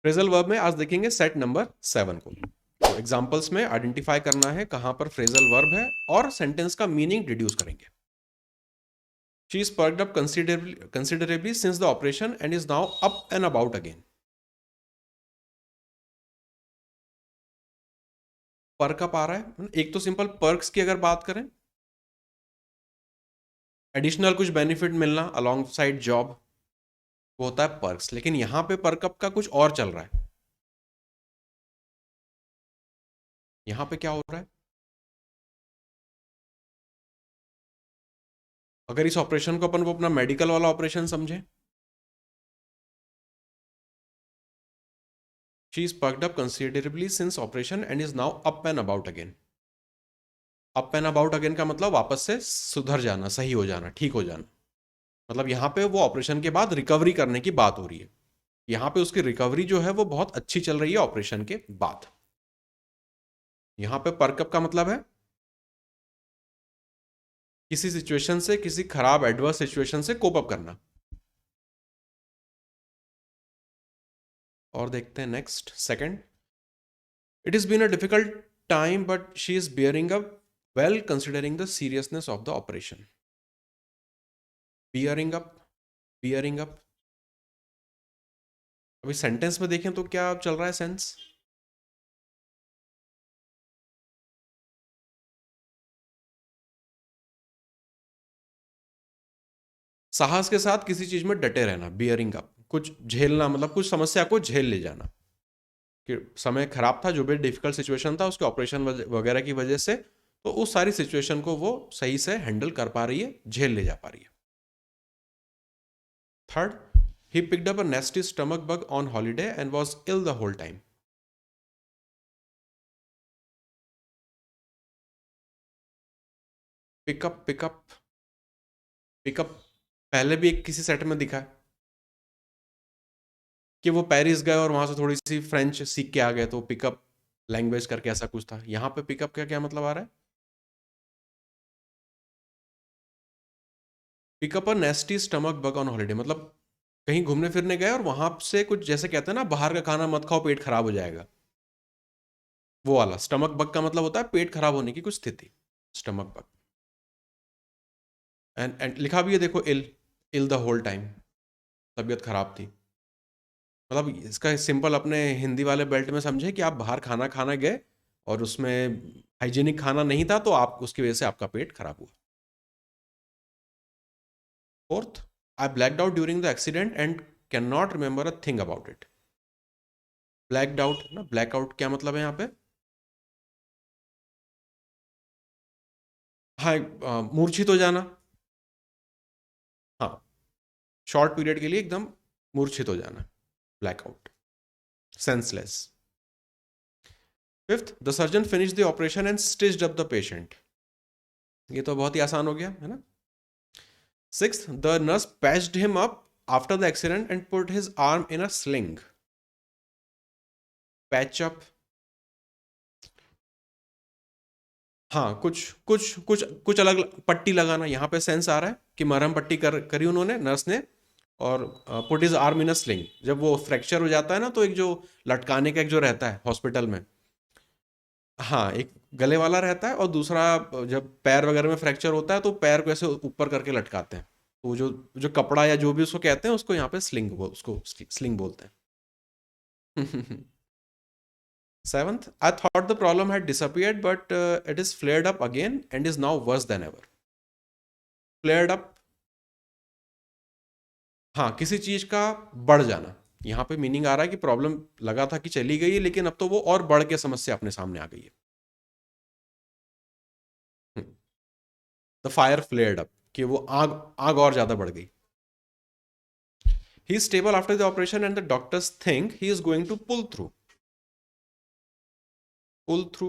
Phrasal verb में आज देखेंगे सेट नंबर 7 को। तो एग्जांपल्स में आइडेंटिफाई करना है कहां पर फ्रेजल वर्ब है और सेंटेंस का मीनिंग डिड्यूस करेंगे। She is perked up considerably since the operation and is now up and about again. Perk up आ रहा है। एक तो सिंपल पर्क्स की अगर बात करें, एडिशनल कुछ बेनिफिट मिलना अलॉन्ग साइड जॉब, वो होता है पर्क्स। लेकिन यहां पे पर्कअप का कुछ और चल रहा है। यहां पे क्या हो रहा है? अगर इस ऑपरेशन को अपन वो अपना मेडिकल वाला ऑपरेशन समझे, she is perked up considerably since operation and is now up and about again. Up and about again का मतलब वापस से सुधर जाना, सही हो जाना, ठीक हो जाना। मतलब यहां पे वो ऑपरेशन के बाद रिकवरी करने की बात हो रही है। यहां पे उसकी रिकवरी जो है वो बहुत अच्छी चल रही है ऑपरेशन के बाद। यहां पे पर्कअप का मतलब है किसी सिचुएशन से, किसी खराब एडवर्स सिचुएशन से कोप अप करना। और देखते हैं next second. It is been a difficult time but she is bearing up well considering the seriousness of the operation. Bearing up, bearing up. अभी सेंटेंस में देखें तो क्या चल रहा है सेंस? साहस के साथ किसी चीज में डटे रहना, बियरिंग अप, कुछ झेलना, मतलब कुछ समस्या को झेल ले जाना। कि समय खराब था, जो भी डिफिकल्ट सिचुएशन था उसके ऑपरेशन वगैरह की वजह से, तो उस सारी सिचुएशन को वो सही से हैंडल कर पा रही है, झेल ले जा पा रही है। Third, he picked up a nasty stomach bug on holiday and was ill the whole time. Pick up, pick up, pick up पहले भी एक किसी सेट में दिखा है कि वो पेरिस गए और वहां से थोड़ी सी फ्रेंच सीख के आ गए, तो पिकअप लैंग्वेज करके ऐसा कुछ था। यहां पे पिकअप का क्या मतलब आ रहा है? Pick up a nasty stomach bug on holiday, मतलब कहीं घूमने फिरने गए और वहां से कुछ, जैसे कहते हैं ना, बाहर का खाना मत खाओ पेट खराब हो जाएगा, वो वाला। स्टमक बग का मतलब होता है पेट खराब होने की कुछ स्थिति, स्टमक बग। एंड लिखा भी है देखो, इल, इल द होल टाइम, तबीयत खराब थी। मतलब इसका सिंपल अपने हिंदी वाले बेल्ट में समझे कि आप बाहर खाना खाना गए और उसमें हाइजीनिक खाना नहीं था, तो आप उसकी वजह से आपका पेट खराब हुआ। Fourth, I blacked out during the accident and can not remember a thing about it. Blacked out ना, ब्लैकआउट क्या मतलब है यहाँ पे? हाँ, मूर्छित हो जाना। हाँ, शॉर्ट पीरियड के लिए एकदम मूर्छित हो जाना, blackout, senseless. Fifth, the surgeon finish the operation and stitched up the patient. ये तो बहुत ही आसान हो गया है ना। Sixth, the nurse patched him up after the accident and put his arm in a sling. Patch up, हाँ, कुछ कुछ कुछ कुछ अलग, पट्टी लगाना। यहाँ पे सेंस आ रहा है कि मरहम पट्टी करी उन्होंने, नर्स ने। और put is arm in a sling, जब वो फ्रैक्चर हो जाता है ना, तो एक जो लटकाने का एक जो रहता है हॉस्पिटल में, हाँ, एक गले वाला रहता है और दूसरा जब पैर वगैरह में फ्रैक्चर होता है तो पैर को ऐसे ऊपर करके लटकाते हैं। तो वो जो जो कपड़ा या जो भी उसको कहते हैं, उसको यहाँ पे उसको स्लिंग बोलते हैं। Seventh, I thought the problem had disappeared, but it is flared up again and is now worse than ever. Flared up, हाँ, किसी चीज का बढ़ जाना। यहाँ पे मीनिंग आ रहा है कि प्रॉब्लम लगा था कि चली गई है, लेकिन अब तो वो और बढ़ के समस्या अपने सामने आ गई है। द फायर फ्लेयर्ड अप, कि वो आग आग और ज्यादा बढ़ गई। He is stable after the operation and the doctors think he is going to pull through. Pull through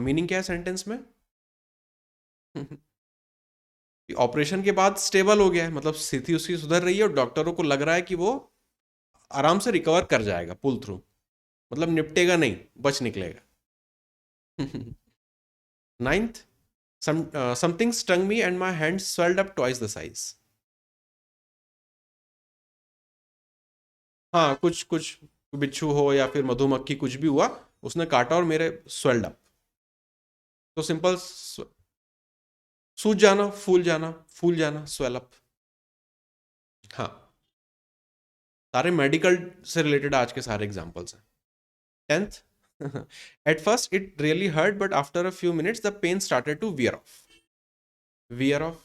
meaning क्या है सेंटेंस में? ऑपरेशन के बाद स्टेबल हो गया है, मतलब स्थिति उसकी सुधर रही है और डॉक्टरों को लग रहा है कि वो आराम से रिकवर कर जाएगा। पुल थ्रू मतलब निपटेगा नहीं, बच निकलेगा। Ninth, something stung me and my hand swelled up twice the size. हाँ, कुछ कुछ बिच्छू हो या फिर मधुमक्खी, कुछ भी हुआ, उसने काटा और मेरे स्वेल्ड अप। तो सिंपल, सूज जाना, फूल जाना, स्वेल अप। हाँ, सारे मेडिकल से रिलेटेड आज के सारे एग्जांपल्स हैं। 10th, at first it really hurt but after a few minutes the pain started to wear off. wear off,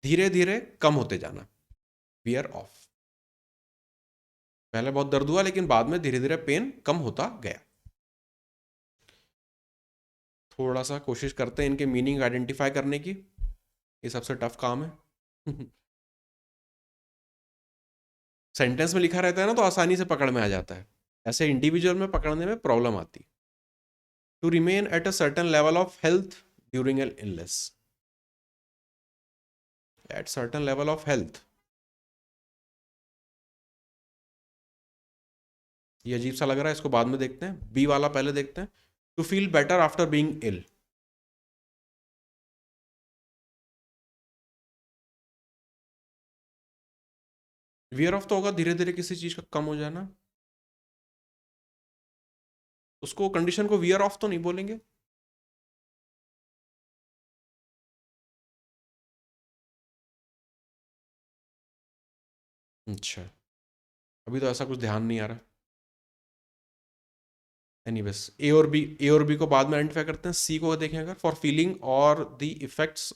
धीरे धीरे कम होते जाना, wear off। पहले बहुत दर्द हुआ लेकिन बाद में धीरे धीरे पेन कम होता गया। थोड़ा सा कोशिश करते हैं इनके मीनिंग आइडेंटिफाई करने की, ये सबसे टफ काम है। सेंटेंस में लिखा रहता है ना तो आसानी से पकड़ में आ जाता है, ऐसे इंडिविजुअल में पकड़ने में प्रॉब्लम आती। To remain at a certain level of health during an illness, at certain level of health, ये अजीब सा लग रहा है, इसको बाद में देखते हैं। बी वाला पहले देखते हैं। To feel better after being ill, wear off तो होगा धीरे धीरे किसी चीज का कम हो जाना, उसको कंडीशन को वियर ऑफ तो नहीं बोलेंगे। अच्छा, अभी तो ऐसा कुछ ध्यान नहीं आ रहा। एनीवेज, ए और बी को बाद में आइडेंटिफाई करते हैं। सी को देखें अगर, फॉर फीलिंग और द इफेक्ट्स,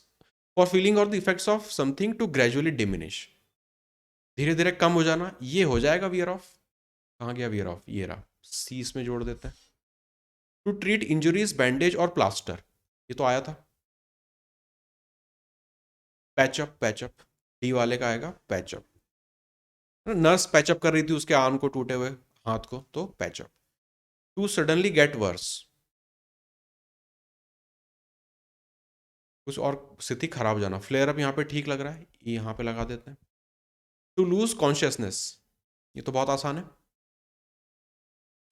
फॉर फीलिंग और the effects of something to gradually diminish, धीरे धीरे कम हो जाना, ये हो जाएगा वियर ऑफ। कहाँ गया वियर ऑफ, ये रहा, सी इसमें जोड़ देते हैं। टू ट्रीट इंजुरीज, बैंडेज और प्लास्टर, ये तो आया था। पैचअप, पैचअप डी वाले का आएगा पैचअप। नर्स पैचअप कर रही थी उसके आर्म को, टूटे हुए हाथ को, तो patch up. To suddenly get worse, कुछ और स्थिति खराब हो जाना। फ्लेयर अप यहाँ पे ठीक लग रहा है, ये यहाँ पे लगा देते हैं। टू लूज कॉन्शियसनेस, ये तो बहुत आसान है।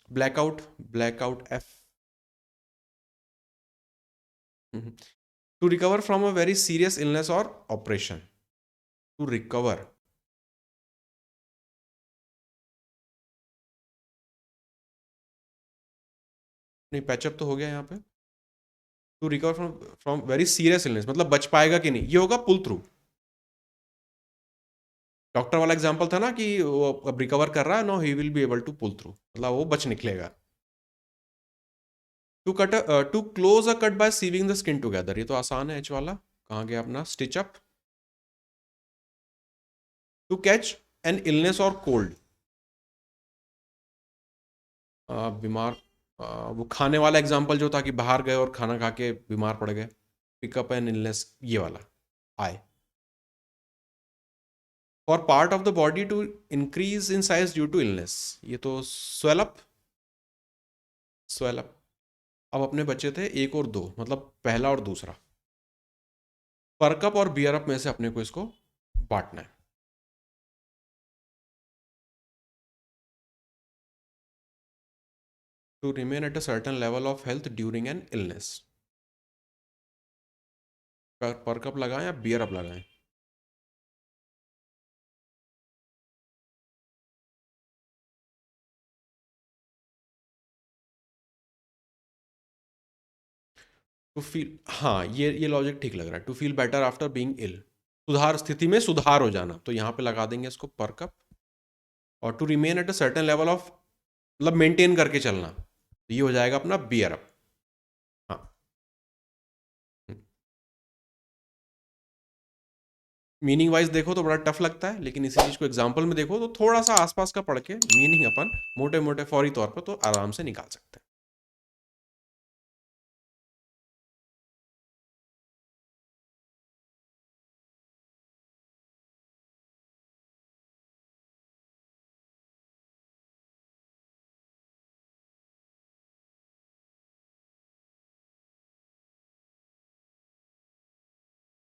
Blackout, blackout F. To recover from a very serious illness और ऑपरेशन, टू रिकवर, नहीं पैचअप तो हो गया यहाँ पे। To recover from from very serious illness, मतलब बच पाएगा कि नहीं, ये होगा पुल थ्रू। डॉक्टर वाला एग्जांपल था ना कि वो अब रिकवर कर रहा है, no he will be able to pull through, मतलब वो बच निकलेगा। To cut, to close a cut by sewing the skin together, ये तो आसान है, एच वाला। कहाँ गया अपना stitch up. To catch an illness और कोल्ड, बीमार, वो खाने वाला एग्जांपल जो था कि बाहर गए और खाना खा के बीमार पड़ गए। पिकअप एन इलनेस, ये वाला आए। For part of the body to increase in size due to illness, ये तो स्वेलअप, स्वेलअप। अब अपने बच्चे थे एक और दो, मतलब पहला और दूसरा। परकअप और बियरअप में से अपने को इसको बांटना है। To remain at a certain level of health during an illness, perk up लगाएं या बियरअप लगाएं। टू फील, हाँ ये लॉजिक ठीक लग रहा है। To feel better after being ill, सुधार, स्थिति में सुधार हो जाना, तो यहाँ पे लगा देंगे इसको परकअप। और to remain at a certain level of, मतलब मेंटेन करके चलना, तो ये हो जाएगा अपना बियरअप। हाँ, मीनिंग वाइज देखो तो बड़ा टफ लगता है, लेकिन इसी चीज को एग्जाम्पल में देखो तो थोड़ा सा आसपास का पढ़ के मीनिंग अपन मोटे मोटे फौरी तौर पर तो आराम से निकाल सकते हैं।